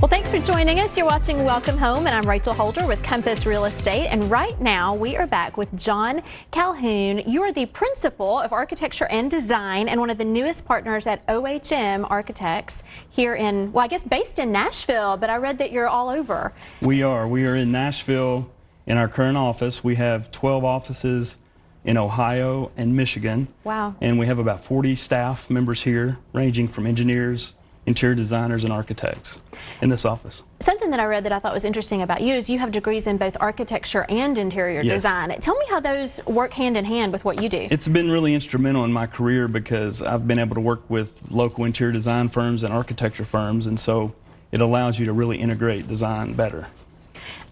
Well, thanks for joining us. You're watching Welcome Home, and I'm Rachel Holder with Compass Real Estate. And right now, we are back with John Calhoun. You're the principal of architecture and design and one of the newest partners at OHM Architects here in, well, I guess based in Nashville, but I read that you're all over. We are. We are in Nashville in our current office. We have 12 offices in Ohio and Michigan. Wow. And we have about 40 staff members here, ranging from engineers, interior designers, and architects in this office. Something that I read that I thought was interesting about you is you have degrees in both architecture and interior design. Tell me how those work hand in hand with what you do. It's been really instrumental in my career because I've been able to work with local interior design firms and architecture firms, and so it allows you to really integrate design better.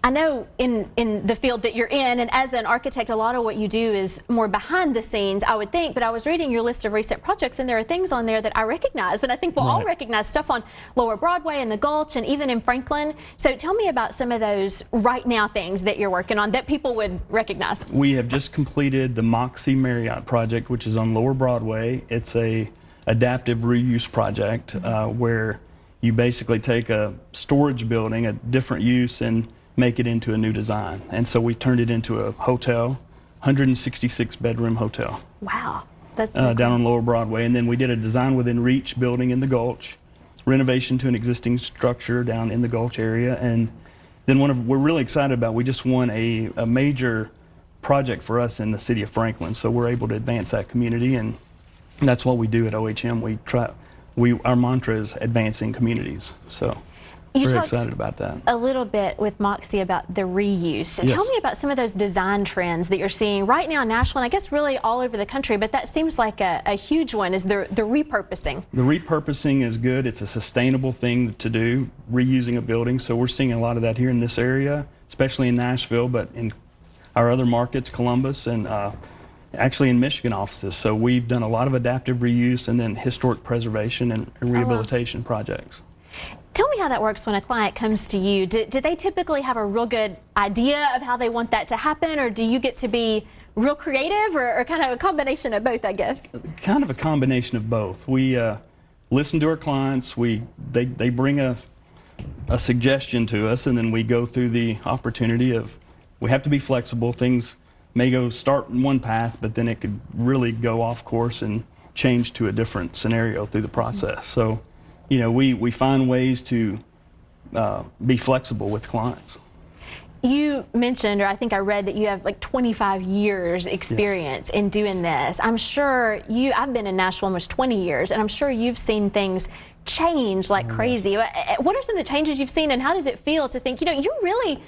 I know in the field that you're in, and as an architect, a lot of what you do is more behind the scenes, I would think, but I was reading your list of recent projects, and there are things on there that I recognize, and I think we'll all recognize stuff on Lower Broadway and the Gulch and even in Franklin. So tell me about some of those right now things that you're working on that people would recognize. We have just completed the Moxie Marriott project, which is on Lower Broadway. It's a adaptive reuse project where you basically take a storage building, a different use, and make it into a new design. And so we turned it into a hotel, 166 bedroom hotel. Wow, that's so cool. Down on Lower Broadway. And then we did a design within reach building in the Gulch, renovation to an existing structure down in the Gulch area. And then we're really excited about, we just won a major project for us in the city of Franklin. So we're able to advance that community, and that's what we do at OHM. Our mantra is advancing communities. So we're excited about that. A little bit with Moxie about the reuse. Yes. Tell me about some of those design trends that you're seeing right now in Nashville, and I guess really all over the country, but that seems like a huge one, is the repurposing. The repurposing is good. It's a sustainable thing to do, reusing a building. So we're seeing a lot of that here in this area, especially in Nashville, but in our other markets, Columbus, and actually in Michigan offices. So we've done a lot of adaptive reuse and then historic preservation and rehabilitation projects. Tell me how that works when a client comes to you. Do they typically have a real good idea of how they want that to happen, or do you get to be real creative, or kind of a combination of both, I guess? Kind of a combination of both. We listen to our clients. They bring a suggestion to us, and then we go through the opportunity of, we have to be flexible. Things may start in one path, but then it could really go off course and change to a different scenario through the process. So, you know, we find ways to be flexible with clients. You mentioned, or I think I read, that you have like 25 years experience in doing this. I'm sure I've been in Nashville almost 20 years, and I'm sure you've seen things change like crazy. What are some of the changes you've seen, and how does it feel to think, you know, you're really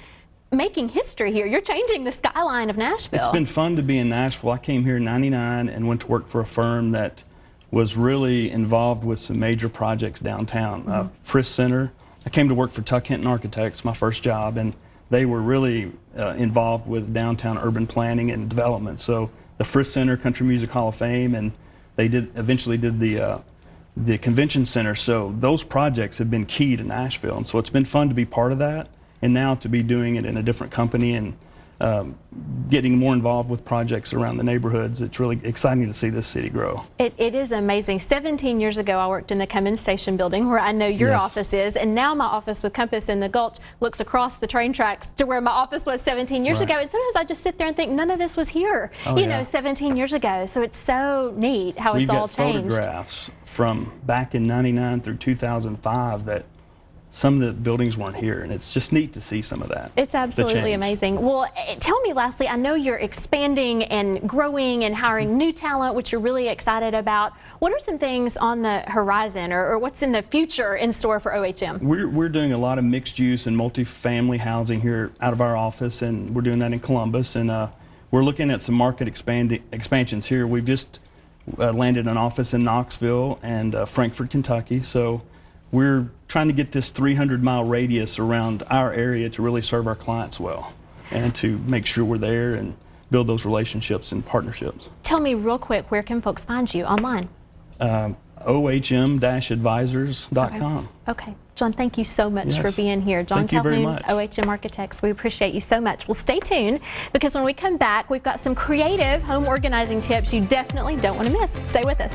making history here? You're changing the skyline of Nashville. It's been fun to be in Nashville. I came here in '99 and went to work for a firm that was really involved with some major projects downtown. Frisk Center. I came to work for Tuck Hinton Architects, my first job, and they were really involved with downtown urban planning and development. So the Frisk Center, Country Music Hall of Fame, and they eventually did the convention center. So those projects have been key to Nashville, and so it's been fun to be part of that, and now to be doing it in a different company and getting more involved with projects around the neighborhoods. It's really exciting to see this city grow. It is amazing. 17 years ago, I worked in the Cummins Station building where I know your office is, and now my office with Compass in the Gulch looks across the train tracks to where my office was 17 years ago. And sometimes I just sit there and think, none of this was here, you know, 17 years ago. So it's so neat how it's all changed. We've got photographs from back in '99 through 2005 that some of the buildings weren't here, and it's just neat to see some of that. It's absolutely amazing. Well, tell me lastly, I know you're expanding and growing and hiring new talent, which you're really excited about. What are some things on the horizon, or what's in the future in store for OHM? We're doing a lot of mixed use and multifamily housing here out of our office, and we're doing that in Columbus, and we're looking at some market expansions here. We've just landed an office in Knoxville and Frankfort, Kentucky. So we're trying to get this 300-mile radius around our area to really serve our clients well and to make sure we're there and build those relationships and partnerships. Tell me real quick, where can folks find you online? OHM-advisors.com. Okay. John, thank you so much for being here. John Calhoun, OHM Architects. We appreciate you so much. Well, stay tuned, because when we come back, we've got some creative home organizing tips you definitely don't want to miss. Stay with us.